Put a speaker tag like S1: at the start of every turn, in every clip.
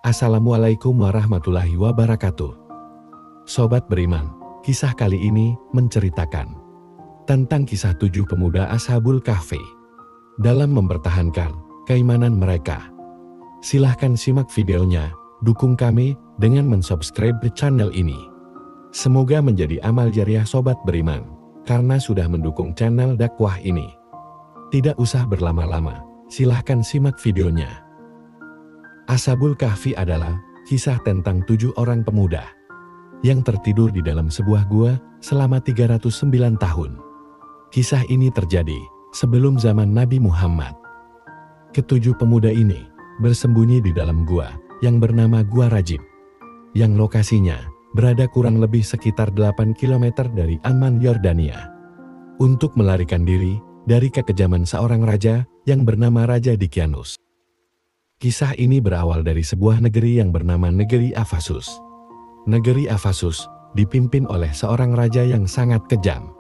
S1: Assalamualaikum warahmatullahi wabarakatuh. Sobat beriman, kisah kali ini menceritakan tentang kisah 7 pemuda Ashabul Kahfi dalam mempertahankan keimanan mereka. Silahkan simak videonya, dukung kami dengan mensubscribe channel ini. Semoga menjadi amal jariah sobat beriman, karena sudah mendukung channel dakwah ini. Tidak usah berlama-lama, silahkan simak videonya. Ashabul Kahfi adalah kisah tentang 7 orang pemuda yang tertidur di dalam sebuah gua selama 309 tahun. Kisah ini terjadi sebelum zaman Nabi Muhammad. Ketujuh pemuda ini bersembunyi di dalam gua yang bernama Gua Rajib, yang lokasinya berada kurang lebih sekitar 8 km dari Amman, Yordania, untuk melarikan diri dari kekejaman seorang raja yang bernama Raja Dicyanus. Kisah ini berawal dari sebuah negeri yang bernama Negeri Ephasus. Negeri Ephasus dipimpin oleh seorang raja yang sangat kejam.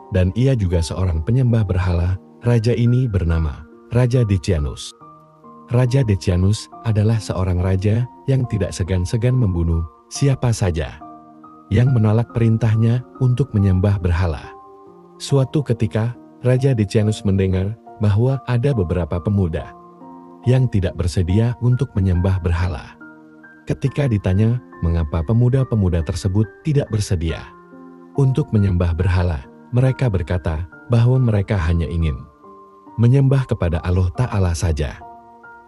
S1: Dan ia juga seorang penyembah berhala. Raja ini bernama Raja Dicyanus. Raja Dicyanus adalah seorang raja yang tidak segan-segan membunuh siapa saja yang menolak perintahnya untuk menyembah berhala. Suatu ketika, Raja Dicyanus mendengar bahwa ada beberapa pemuda yang tidak bersedia untuk menyembah berhala. Ketika ditanya mengapa pemuda-pemuda tersebut tidak bersedia untuk menyembah berhala, mereka berkata bahwa mereka hanya ingin menyembah kepada Allah Ta'ala saja.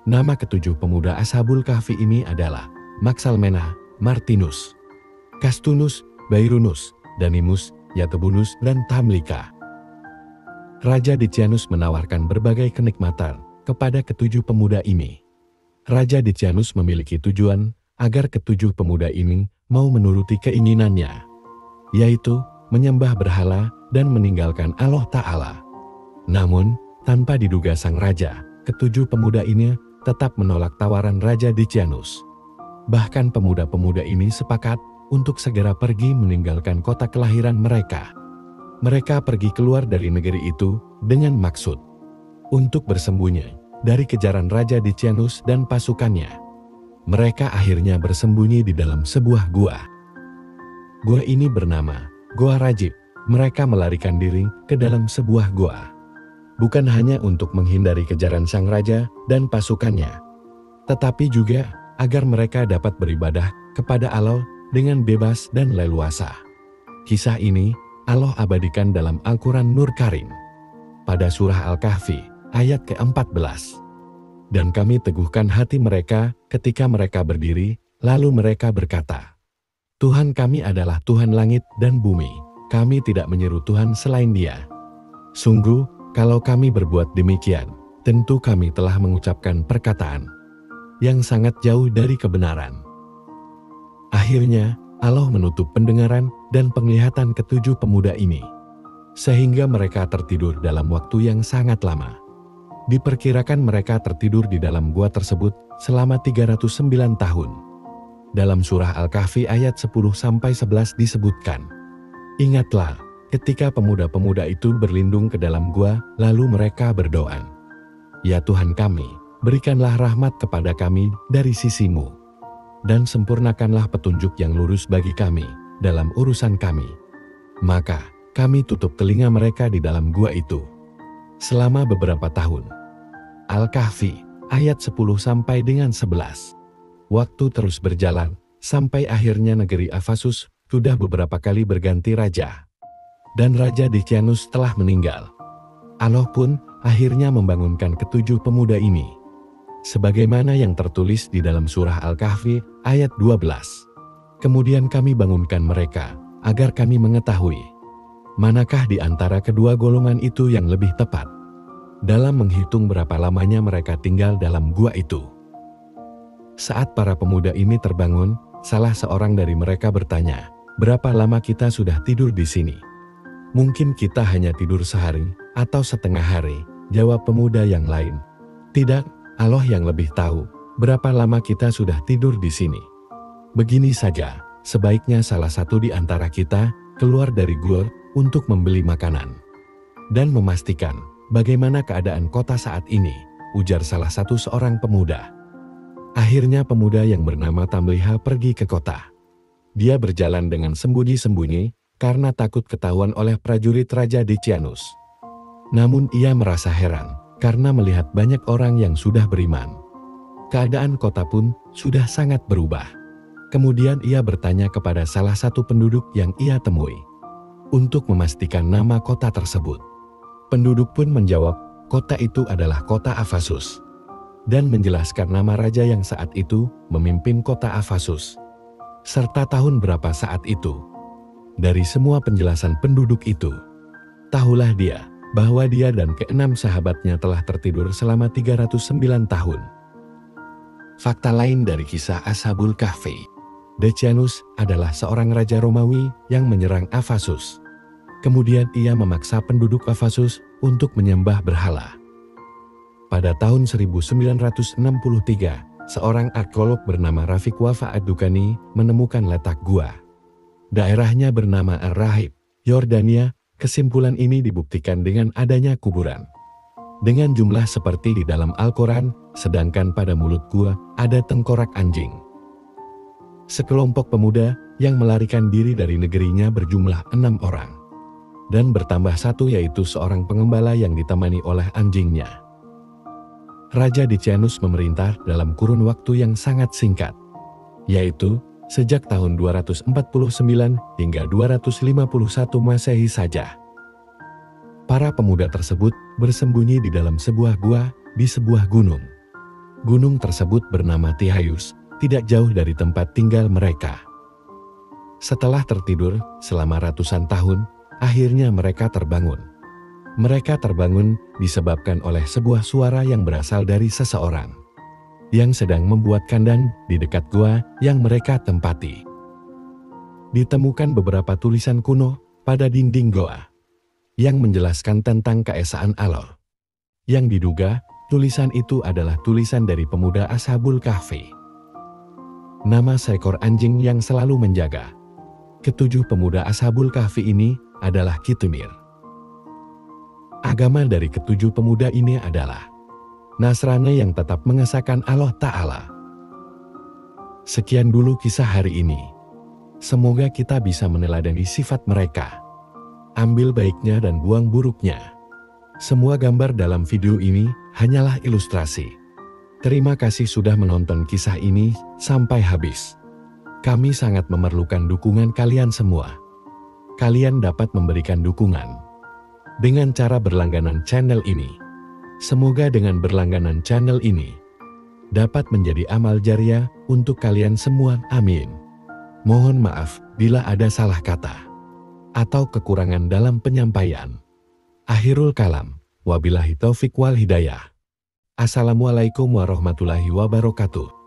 S1: Nama ketujuh pemuda Ashabul Kahfi ini adalah Maxalmena, Martinus, Castunus, Bairunus, Danimus, Yatubunus, dan Tamlika. Raja Dicyanus menawarkan berbagai kenikmatan kepada ketujuh pemuda ini. Raja Dicyanus memiliki tujuan agar ketujuh pemuda ini mau menuruti keinginannya, yaitu menyembah berhala dan meninggalkan Allah Ta'ala. Namun, tanpa diduga sang raja, ketujuh pemuda ini tetap menolak tawaran Raja Dicyanus. Bahkan pemuda-pemuda ini sepakat untuk segera pergi meninggalkan kota kelahiran mereka. Mereka pergi keluar dari negeri itu dengan maksud untuk bersembunyi dari kejaran Raja Dicyanus dan pasukannya. Mereka akhirnya bersembunyi di dalam sebuah gua. Gua ini bernama Gua Rajib. Mereka melarikan diri ke dalam sebuah gua, bukan hanya untuk menghindari kejaran sang raja dan pasukannya, tetapi juga agar mereka dapat beribadah kepada Allah dengan bebas dan leluasa. Kisah ini Allah abadikan dalam Al-Quran Nur Karim pada surah Al-Kahfi ayat ke-14. Dan kami teguhkan hati mereka ketika mereka berdiri, lalu mereka berkata, Tuhan kami adalah Tuhan langit dan bumi, kami tidak menyeru Tuhan selain Dia. Sungguh, kalau kami berbuat demikian, tentu kami telah mengucapkan perkataan yang sangat jauh dari kebenaran. Akhirnya, Allah menutup pendengaran dan penglihatan ketujuh pemuda ini, sehingga mereka tertidur dalam waktu yang sangat lama. Diperkirakan mereka tertidur di dalam gua tersebut selama 309 tahun. Dalam surah Al-Kahfi ayat 10-11 disebutkan, Ingatlah, ketika pemuda-pemuda itu berlindung ke dalam gua, lalu mereka berdoa, Ya Tuhan kami, berikanlah rahmat kepada kami dari sisi-Mu, dan sempurnakanlah petunjuk yang lurus bagi kami dalam urusan kami. Maka, kami tutup telinga mereka di dalam gua itu selama beberapa tahun. Al-Kahfi ayat 10-11. Waktu terus berjalan, sampai akhirnya negeri Ephasus sudah beberapa kali berganti raja. Dan Raja Dicyanus telah meninggal. Allah pun akhirnya membangunkan ketujuh pemuda ini, sebagaimana yang tertulis di dalam surah Al-Kahfi ayat 12. Kemudian kami bangunkan mereka, agar kami mengetahui manakah di antara kedua golongan itu yang lebih tepat dalam menghitung berapa lamanya mereka tinggal dalam gua itu. Saat para pemuda ini terbangun, salah seorang dari mereka bertanya, berapa lama kita sudah tidur di sini? Mungkin kita hanya tidur sehari atau setengah hari, jawab pemuda yang lain. Tidak, Allah yang lebih tahu berapa lama kita sudah tidur di sini. Begini saja, sebaiknya salah satu di antara kita keluar dari gua untuk membeli makanan dan memastikan bagaimana keadaan kota saat ini, ujar salah satu seorang pemuda. Akhirnya pemuda yang bernama Tamliha pergi ke kota. Dia berjalan dengan sembunyi-sembunyi karena takut ketahuan oleh prajurit Raja Decianus. Namun ia merasa heran karena melihat banyak orang yang sudah beriman. Keadaan kota pun sudah sangat berubah. Kemudian ia bertanya kepada salah satu penduduk yang ia temui untuk memastikan nama kota tersebut. Penduduk pun menjawab, kota itu adalah kota Afasus, dan menjelaskan nama raja yang saat itu memimpin kota Afasus, serta tahun berapa saat itu. Dari semua penjelasan penduduk itu, tahulah dia bahwa dia dan keenam sahabatnya telah tertidur selama 309 tahun. Fakta lain dari kisah Ashabul Kahfi. Decianus adalah seorang raja Romawi yang menyerang Afasus. Kemudian ia memaksa penduduk Afasus untuk menyembah berhala. Pada tahun 1963, seorang arkeolog bernama Rafiq Wafa Ad-Dukani menemukan letak gua. Daerahnya bernama Ar-Rahib, Yordania. Kesimpulan ini dibuktikan dengan adanya kuburan dengan jumlah seperti di dalam Al-Quran, sedangkan pada mulut gua ada tengkorak anjing. Sekelompok pemuda yang melarikan diri dari negerinya berjumlah 6 orang. Dan bertambah satu yaitu seorang pengembala yang ditemani oleh anjingnya. Raja Decianus memerintah dalam kurun waktu yang sangat singkat, yaitu sejak tahun 249 hingga 251 Masehi saja. Para pemuda tersebut bersembunyi di dalam sebuah gua di sebuah gunung. Gunung tersebut bernama Tihayus, tidak jauh dari tempat tinggal mereka. Setelah tertidur selama ratusan tahun, akhirnya mereka terbangun. Mereka terbangun disebabkan oleh sebuah suara yang berasal dari seseorang yang sedang membuat kandang di dekat gua yang mereka tempati. Ditemukan beberapa tulisan kuno pada dinding goa yang menjelaskan tentang keesaan Allah. Yang diduga tulisan itu adalah tulisan dari pemuda Ashabul Kahfi. Nama seekor anjing yang selalu menjaga ketujuh pemuda Ashabul Kahfi ini adalah Kitimir. Agama dari ketujuh pemuda ini adalah Nasrani yang tetap mengesahkan Allah Ta'ala. Sekian dulu kisah hari ini. Semoga kita bisa meneladani sifat mereka. Ambil baiknya dan buang buruknya. Semua gambar dalam video ini hanyalah ilustrasi. Terima kasih sudah menonton kisah ini sampai habis. Kami sangat memerlukan dukungan kalian semua. Kalian dapat memberikan dukungan dengan cara berlangganan channel ini. Semoga dengan berlangganan channel ini dapat menjadi amal jariah untuk kalian semua. Amin. Mohon maaf bila ada salah kata atau kekurangan dalam penyampaian. Akhirul kalam. Wabillahi taufik wal hidayah. Assalamualaikum warahmatullahi wabarakatuh.